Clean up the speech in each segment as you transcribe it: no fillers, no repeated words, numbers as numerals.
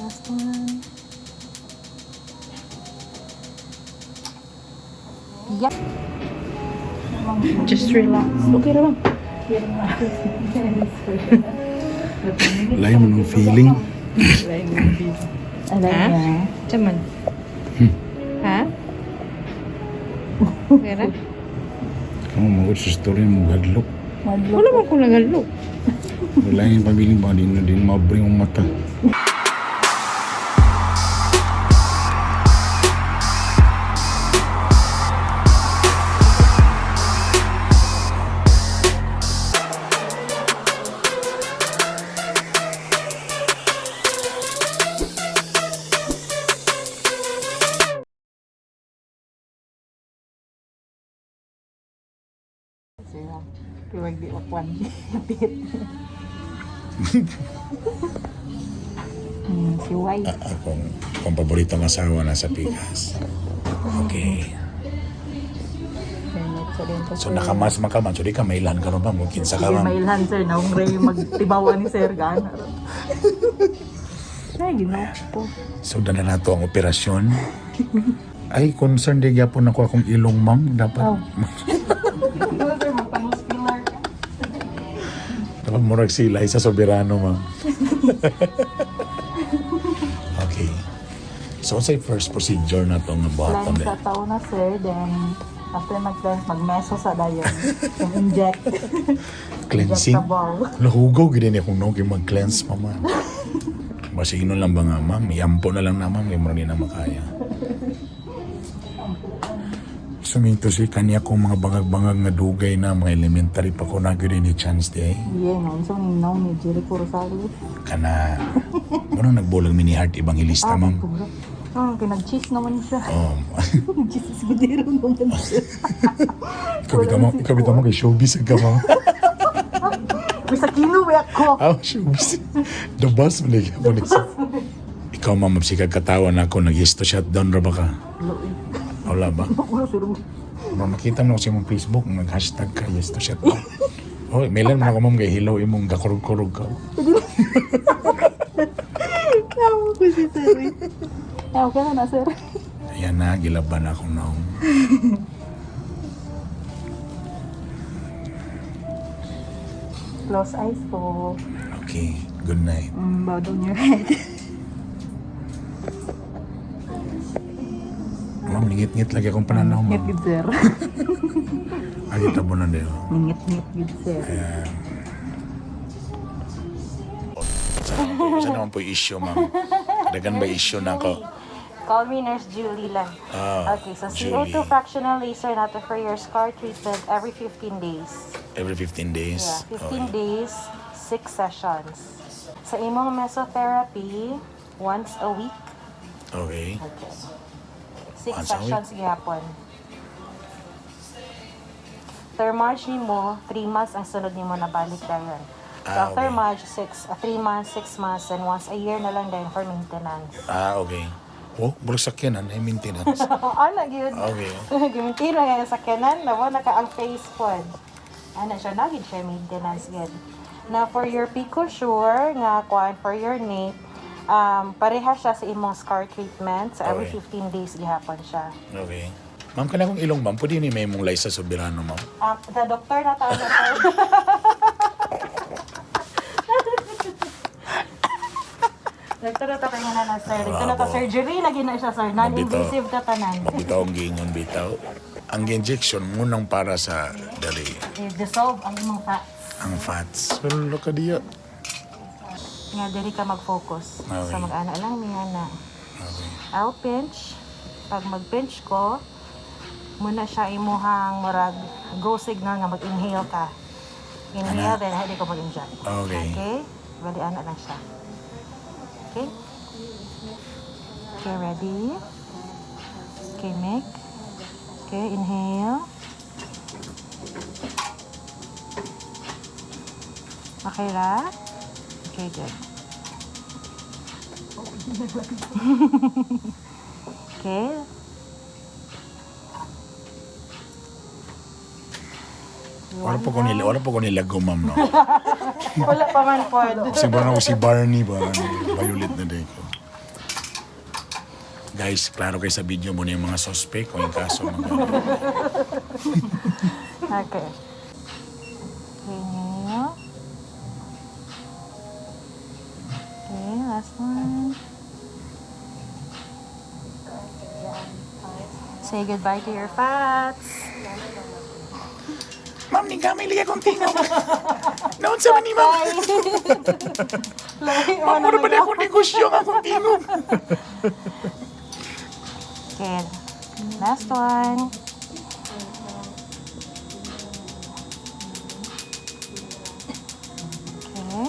last one. Yep. Just relax. Okay naman. Lain mo ng feeling. Ha? Cuman. Ha? Kira? Kamu mau sa story mo gadlok. Wala man ko nagalok. Wala yung pabiling ba din mabring ang mata. Piwag di wakwan. Si Wai. Akong paboritong asawa na sa Pikas. Okay. So nakamas makaman. So di ka mailan ka rin ba? Mungkin sa Hindi kaman. mailan sir. Naong ray magtibawa ni sir. Gana. Ay, ginawa po. So dala na to ang operasyon. Ay, concern di gyapon ako akong ilong ma'am. Dapat. Oh. Dapat murag sila sa soberano ma'am. Okay. So what's yung first procedure na to nga buhaton Cleanse sa tao na sir. Then, after mag-cleanse, mag-meso sa dayon. Yung inject. Cleansing? Injectable. Lahugaw gini niya kung nung mag-cleanse mama. Basta yun lang ba nga ma'am? Iampo na lang na ma'am. Kaya mo rin na makaya. Sumito si kanya kung mga bangag-bangag nga dugay na mga elementary pa ko na gano'n ni chance di ay. Yeah, no. So, ni Jericho Rosales. Kana, muna nagbulag mini heart evangelista ma'am. Pinag-cheese naman siya. Oh, Cheese is gudero naman siya. ikabita mo kay showbiz ang gama. Bisa kinuwi ako. Ah, showbiz. The boss mo lagi mo nisa. Ikaw ma'am, mapsikag katawan ako, nag-yesto shutdown ra ba ka? Wala ba? Makita mo na ko sa imong Facebook, nag-hashtag ka, yes to shut up. Oh, mailan mo na ako ma'am kay hilaw imong gakurog-kurog ka. Tawa ko si sir. Tawa ka na sir. Ayan na, gilaban ako na. Close eyes po. Okay, good night. Bow down your head. Ma'am, ngit-ngit lagi akong pananaw Ngit ma'am. good sir. Ay, tabo na din. Ngit good sir. Ayan. Saan naman po yung issue ma'am? Dagan ba issue na ako? Call me Nurse Julie lang. Okay, so Julie. CO2 fractional laser natin for your scar treatment every 15 days. Every 15 days? Yeah, 15 days, 6 sessions. Sa imong mesotherapy, once a week. Okay. Okay. 6 Once a week? sessions gihapon. Thermage nimo, 3 months ang sunod nimo na balik dayon. So after okay. March, 3 months, 6 months, and once a year na lang din for maintenance. Okay. Oh, bulag sakyanan, ay maintenance. Ano, yun? Okay. Gimintin lang yung sakyanan, na naka ang face pod. Ano siya, naging siya maintenance yun. Now, for your Picosure, nga kuan, for your nape, pareha siya sa imong scar treatment. So, every Okay. 15 days gihapon siya. Okay. Ma'am, kana kong ilong ma'am, pwede ni may mong lay sa soberano ma'am. The doctor na tayo na tayo. Doctor na tayo na sir. Dito na ta surgery, lagi na siya sir. Non-invasive ta tanan. Bitaw ang gingon, bitaw. Ang injection munang para sa dali, I-dissolve ang imong fats. ang fats. Pero ka diya. Nga, dali ka mag-focus. Okay. So, mag-ana lang niya na. Okay. I'll pinch. Pag mag-pinch ko, muna siya imuhang murag go signal nga mag-inhale ka. Inhale, then hindi ko mag-inject. Okay. Okay? Bali, ana lang siya. Okay? Okay, ready? Okay, Mick. Okay, inhale. Okay ra? Okay, good. Okay. Wala po ko nilagom, ma'am, no? Wala pa man po. Siguro na ko si Barney ba? Violet na din ko. Guys, klaro kayo sa video mo na yung mga suspect o yung kaso. Okay. Okay, last one. Say goodbye to your fats. Ma'am, ni Gamay liya kontigo. Noon sa man ni ma'am. Ma'am, mura ba na akong negosyo nga kontigo? Okay, last one. Okay.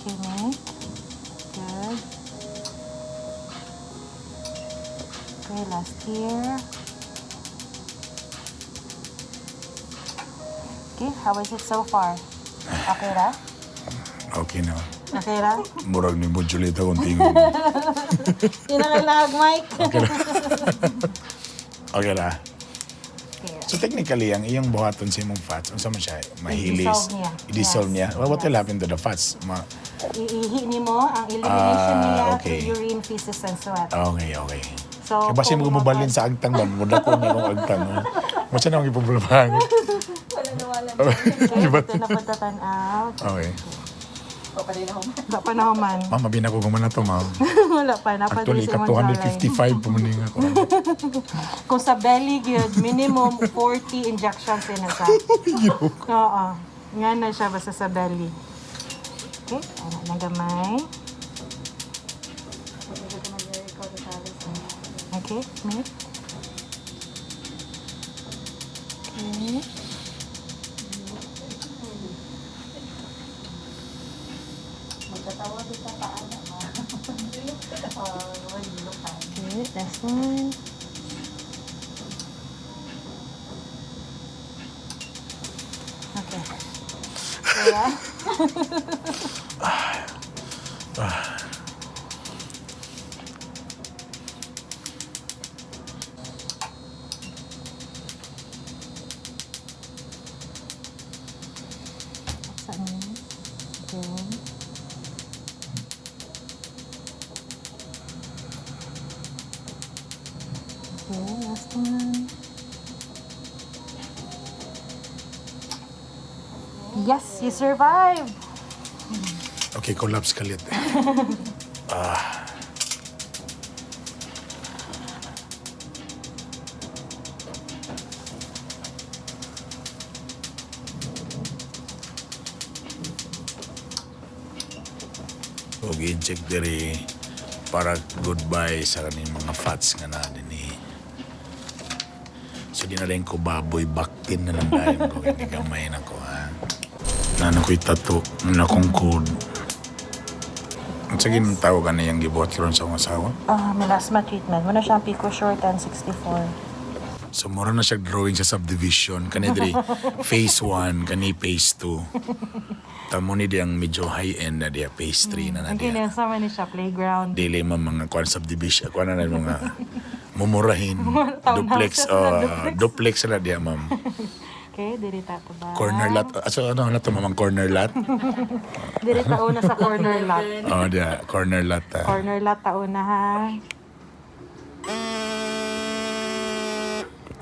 Okay, Nick. Good. Okay, last here. Okay, how is it so far? Okay ra? Okay na. Okay ra? Murag ni Budjulita kontigo. Hindi na kailangan, Mike. Okay na. Okay na. Okay. So technically, ang iyong buhaton sa imong fats, unsa man siya? Mahilis. I-dissolve niya. I-dissolve Yes. niya. Well, what will happen to the fats? Iihi ni mo ang elimination niya okay. through urine, feces, and sweat. Okay. So, Kaya basi mo gumabalin sa agtang man, muna ko na akong agtang. Masa na akong ipoblemahan. Okay, ito na punta out. Okay. Wala pa na man. Ma'am, mabina ko gumana to, ma'am. Wala pa na. Actually, ka 255 pumuning ako. Kung sa belly, good, minimum 40 injections in a sa. Oo. Nga na siya basta sa belly. Okay, ano na gamay. Okay, Smith. Okay. Okay, last one. Okay. Kaya. Saan yun? Okay. Okay, last one. Yes, you survived! Okay, collapse kalit. Okay, check diri para goodbye sa kaning mga fats nga na din eh. So di na rin ko baboy baktin na lang dahil ko hindi gamay na ko ha. Nano ko'y tato, na kong code. At sa ginang tawag na yung gibuhat karon sa akong asawa. Melasma treatment. Muna siyang Pico Short 1064. So mura na siya drawing sa subdivision. Kani diri phase 1, kani phase 2. Tamo ni diyang medyo high-end na diya, phase 3 na na Ang diya. kinasama ni siya, playground. Dili man mga kwan subdivision, kwan na mga mumurahin. Townhouses Duplex na diya, ma'am. Okay, diri tato ba? Corner lot. So ano na to, mamang corner lot? Diri tauna sa corner lot. Oh, diya, corner lot. Corner lot tauna ha.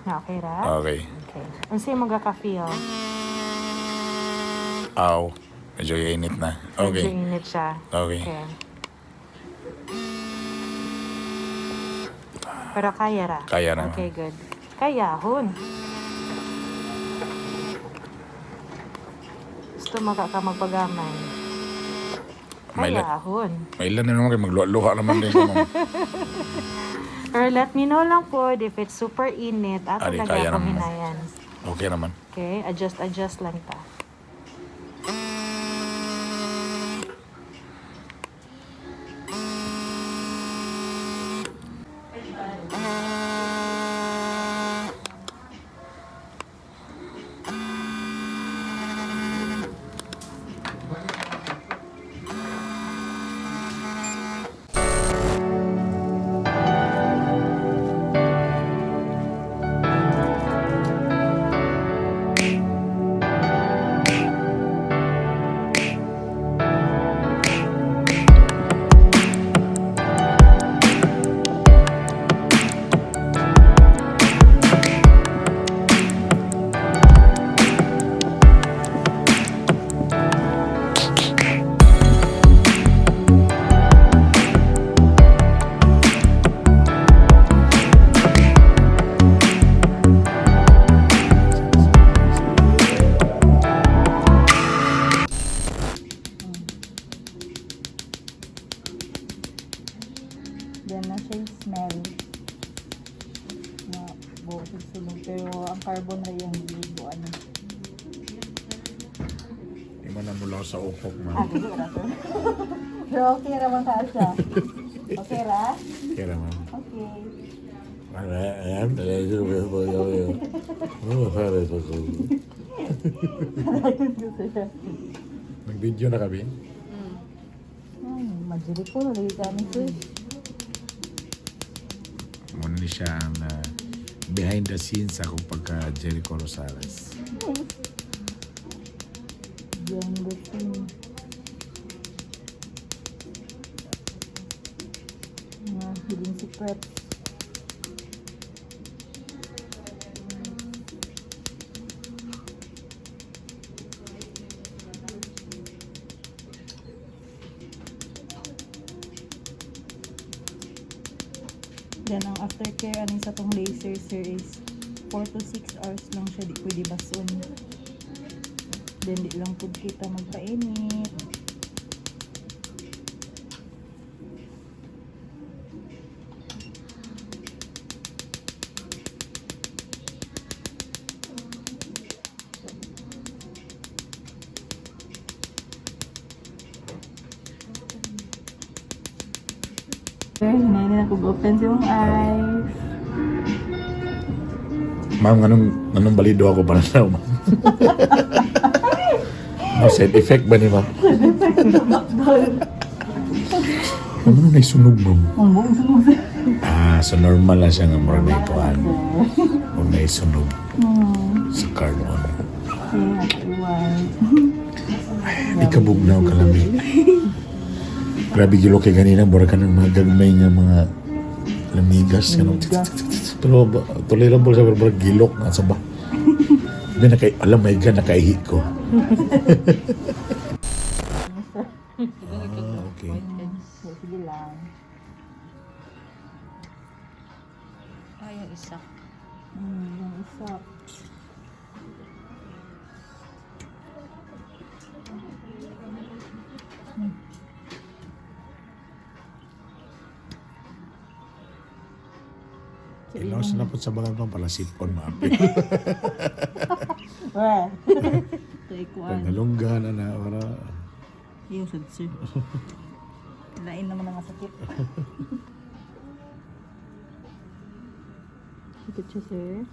Okay ra? Okay. Okay. Unsay mo ka-feel? Aw, medyo init na. Medyo Okay. init siya. Okay. Pero kaya ra? Kaya na. Okay, good. Kayahon. Gusto ka magpagamay. May Kayahon. May ilan na naman kayo, magluha naman din ko, ma'am. Or let me know lang po if it's super init. Ato Ari, lagi kaya ako naman. hinayan. Okay naman. Okay, adjust lang ta. Then na siya yung smell. Na boses sunog. Pero ang carbon na yung libo ano. Di man na mula sa upok man. Dili ra sir. Pero okay ra man ka siya. Okay ra? Kira man. Okay. Ayan, talaga ko yo. Oh, para sa ko. Ayun gusto siya. Nag-video na kami. Jericho na lagi kami sir. Muna ni siya ang behind the scenes sa akong pagka Jericho Rosales. Behind the scene. Mga hidden secrets. Then ang aftercare aning sa tong laser sir is 4 to 6 hours lang siya, di pwede bason. Then di lang pud kita magpainit. Hinayin na kung-open yung eyes. Ma'am, anong balido ako para sa ma'am? Side effect ba ni ma'am? Ano na isunog ma'am? Ang buong sunog sir. So normal lang siya nga mura na ituan. Huwag na isunog sa carbon. Kaya iwan. Ay, kabugnaw ka lang eh. Grabe gilo kay ganina, mura ka ng mga gagmay nga mga lamigas. Pero tolerable sa pero gilok nga sa ba. Alam, may gan, nakaihi ko. Okay. Sige lang. Yung isa. Yung isa. Ilaw sa napot sa bagal pang pala sipon maapit. Weh. Ito ikuan. Nalunggan na para. Yung sad sir. Lain naman ang sakit. Sakit siya sir.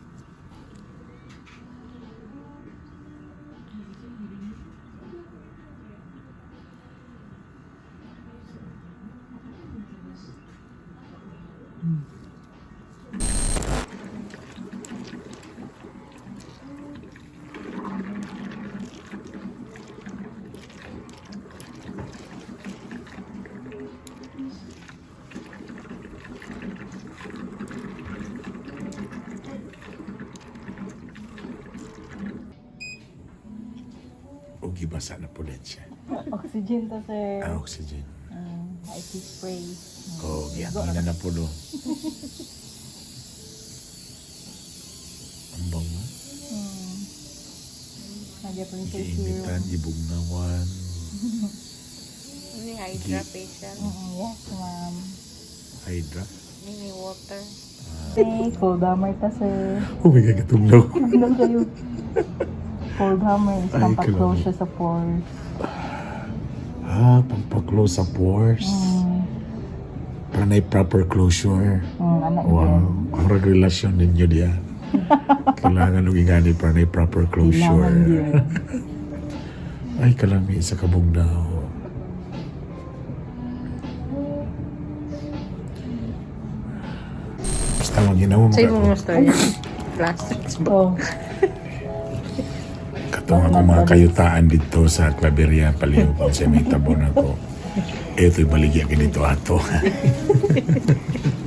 O gibasa na po din siya. Oxygen to sir. Oxygen. IP spray. Giyangin na po do. Ang bango. Nagya po yung face Giinitan, gibugnawan. Ini hydra facial. Yes, ma'am. Hydra. Ini water. Hey, cold hammer ta sir. Oh my God, katugnaw. Tignan kayo. Cold hammer. Ay, Pampag-close kailangan. siya sa pores. Pampaklose sa pores. Para na proper closure. Anak Wow. Ang relasyon ninyo diya. Kailangan nung ingani para na proper closure. Kailangan din. Ay, kalami sa kabugnaw. Basta lang ginawa mo Sa ka. ibang story. Plastics ba? Oh. Katong ako mga kayutaan dito sa Claveria, paliw kung sa may tabon ako. Ito'y baligya ganito ato.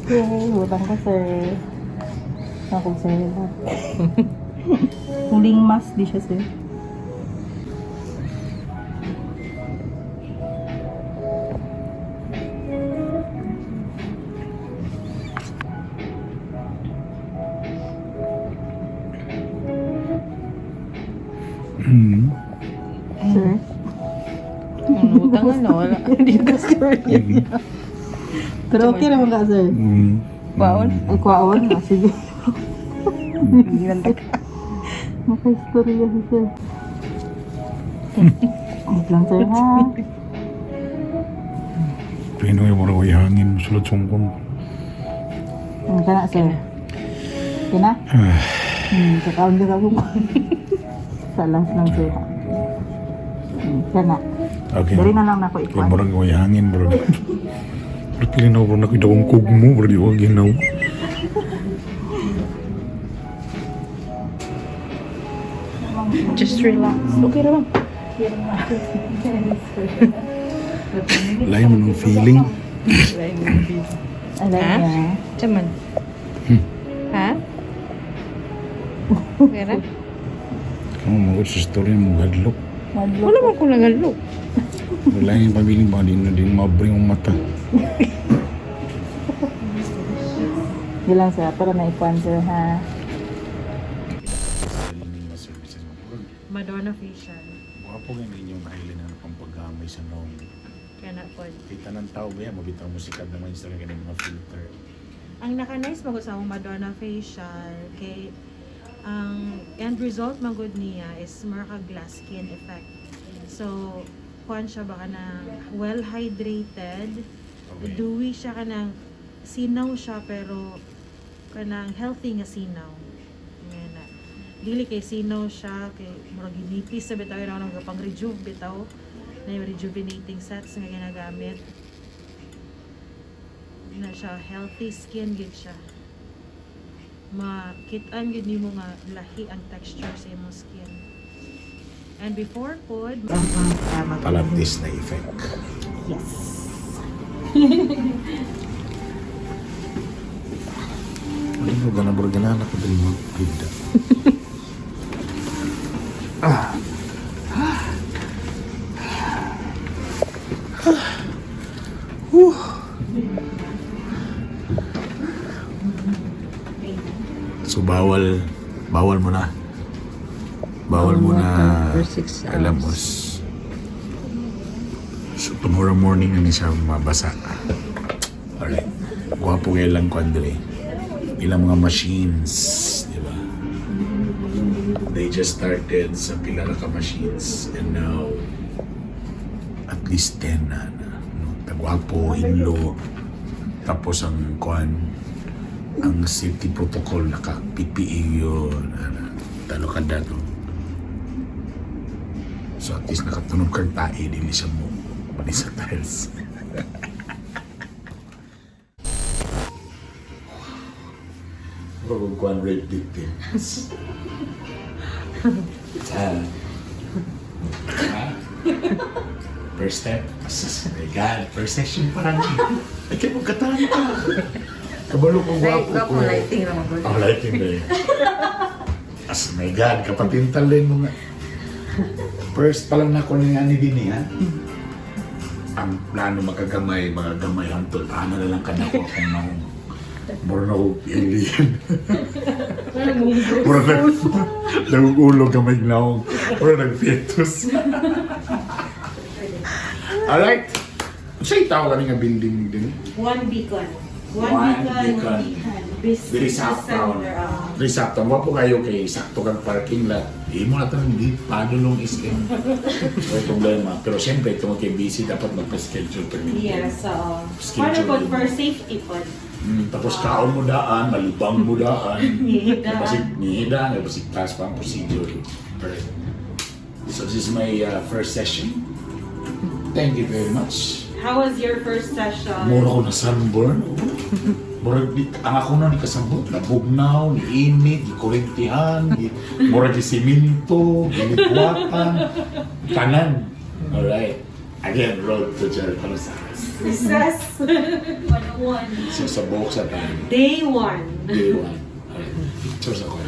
Okay, hutang ko sir. Ako sir. Huling mas di siya sir. Sir? Utang wala. Hindi ko story. Pero okay naman ka, sir. Baon? Ay, kwaon. Ah, sige. Hindi lang tak. Maka-istorya si sir. Wait lang, sir, ha? Pino yung mga way hangin, sulat sungkon. Ano ka na, sir? Okay na? Kakaon ka ako. Salang lang, sir. Ka na. Okay. Dari na lang na ako Kaya ikuan. marang way hangin, bro. Pero pilinaw, bro, nakita kong kugmo, bro, di ko ginaw. Just relax. Okay naman. Lain mo ng feeling. Alam Ha? niya. Cuman. Ha? Kira? Kamu mau sa story mo gadlok. Wala man ko nagalok. Wala yung pabiling ba, di mabring ang mata. Hindi lang, sir. Pero na ikuan, sir, ha? Madonna facial. Wapo nga ninyong mahilan ng pampagamay sa noong. Kaya na po. Kita ng tao ba yan, mabitaw mo sikat naman sa mga mga filter. Ang naka-nice magod sa akong Madonna facial kay ang end result magod niya is more ka glass skin effect. So, kuan siya baka na well hydrated, Okay. dewy siya kanang sinaw siya pero kanang healthy nga sinaw. Ngayon na. Dili kay sinaw siya kay murag ginipis sa bitaw na nang pang rejuve bitaw na yung rejuvenating sets nga ginagamit. Na siya healthy skin gid siya. Makitaan gid nimo nga lahi ang texture sa imong skin. And before pod, Palabtis na effect. yes. Ano mo ganang burganan ako din mo ganda. So bawal mo na. Bawal mo na For 6 hours. alamos. So tomorrow morning na siya mabasa. Alright. Gwapo ngayon lang ko Andre. Ilang mga machines, di ba? They just started sa pila ka machines and now at least 10 na. No? Tagwapo, hinlo, tapos ang kuan, ang safety protocol naka-PPE yun, talo ka dato. So at least nakatunog kang tae, dili siya mo panisa tiles. Bagong kuan rape victims. First step, my God, first session pa lang. Ay, kaya magkatahan ka. Kabalo ko gwapo ko. lighting naman ko. Oh, lighting na yun. As my God, kapatintal din mo nga. First pa lang na ko niya ni Dini, ha? Ang plano magagamay hantol. Paano na lang ka na ko akong nahong. Mura na ko alien. Mura na nagugulog gamay nahong. Mura nag-fetus. Alright. Sa'yo tao ka nga building din. One beacon. One beacon. Diri Business sakto. center. Diri sakto. Mo po kayo kay sakto kang parking lot. Imo na ito hindi padulong SM. May problema. Pero siyempre, ito kay busy, dapat magpa-schedule per minute. Yes, so Schedule para po din. for safety po. Tapos kaon mo daan, malibang mo daan. Nihida. Nihida, napasig taas pa ang procedure. Alright. So this is my first session. Thank you very much. How was your first session? Mura ko na sunburn. Mura ang ako na ni kasambot, nabugnaw, ni init, ni kurintihan, mura di siminto, ginikwatan, tanan. Alright. Again, road to Jericho, Rosales. Recess 101. So sa buhok sa tayo. Day 1. Day 1. Alright. Pictures ako.